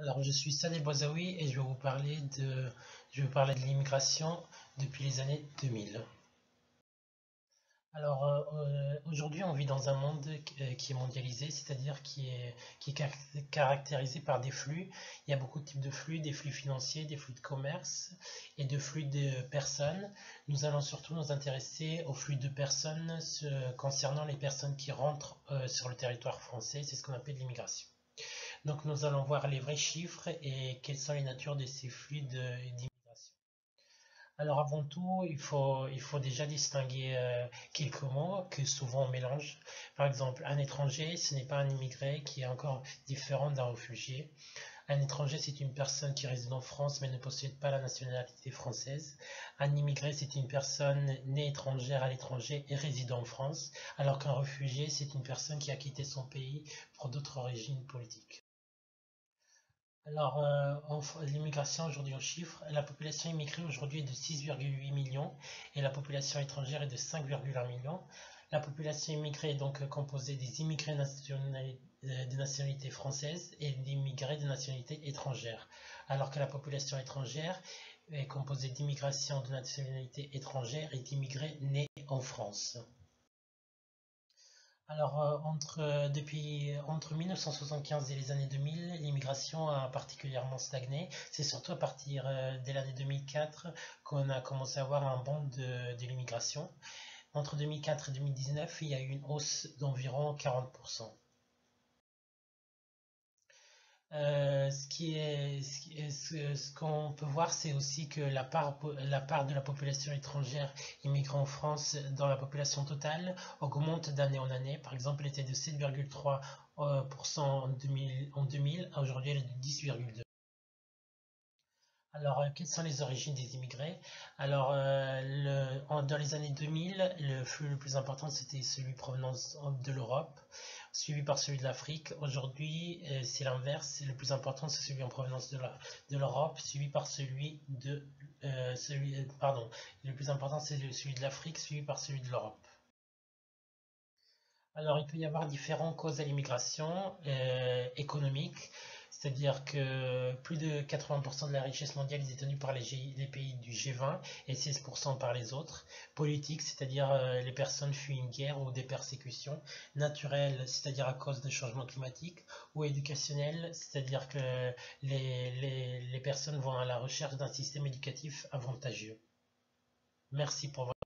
Alors, je suis Saleh Boisaoui et je vais vous parler de l'immigration depuis les années 2000. Alors, aujourd'hui, on vit dans un monde qui est mondialisé, c'est-à-dire qui est caractérisé par des flux. Il y a beaucoup de types de flux, des flux financiers, des flux de commerce et de flux de personnes. Nous allons surtout nous intéresser aux flux de personnes concernant les personnes qui rentrent sur le territoire français. C'est ce qu'on appelle l'immigration. Donc nous allons voir les vrais chiffres et quelles sont les natures de ces flux d'immigration. Alors avant tout, il faut déjà distinguer quelques mots que souvent on mélange. Par exemple, un étranger, ce n'est pas un immigré qui est encore différent d'un réfugié. Un étranger, c'est une personne qui réside en France mais ne possède pas la nationalité française. Un immigré, c'est une personne née étrangère à l'étranger et réside en France, alors qu'un réfugié, c'est une personne qui a quitté son pays pour d'autres origines politiques. Alors, l'immigration aujourd'hui en chiffres, la population immigrée aujourd'hui est de 6,8 millions et la population étrangère est de 5,1 millions. La population immigrée est donc composée des immigrés de nationalité française et d'immigrés de nationalité étrangère, alors que la population étrangère est composée d'immigration de nationalité étrangère et d'immigrés nés en France. Alors, entre 1975 et les années 2000, l'immigration a particulièrement stagné. C'est surtout à partir de l'année 2004 qu'on a commencé à avoir un bond de l'immigration. Entre 2004 et 2019, il y a eu une hausse d'environ 40%. Ce qu'on peut voir, c'est aussi que la part de la population étrangère immigrant en France dans la population totale augmente d'année en année. Par exemple, elle était de 7,3% en 2000, aujourd'hui elle est de 10,2%. Alors, quelles sont les origines des immigrés? Alors, dans les années 2000, le flux le plus important, c'était celui provenant de l'Europe, suivi par celui de l'Afrique. Aujourd'hui, c'est l'inverse. Le plus important, c'est celui en provenance de l'Europe, suivi par pardon. Le plus important, c'est celui de l'Afrique, suivi par celui de l'Europe. Alors, il peut y avoir différentes causes à l'immigration économique, c'est-à-dire que plus de 80% de la richesse mondiale est détenue par les pays du G20 et 16% par les autres. Politique, c'est-à-dire les personnes fuient une guerre ou des persécutions. Naturelle, c'est-à-dire à cause des changements climatiques. Ou éducationnel, c'est-à-dire que les personnes vont à la recherche d'un système éducatif avantageux. Merci pour votre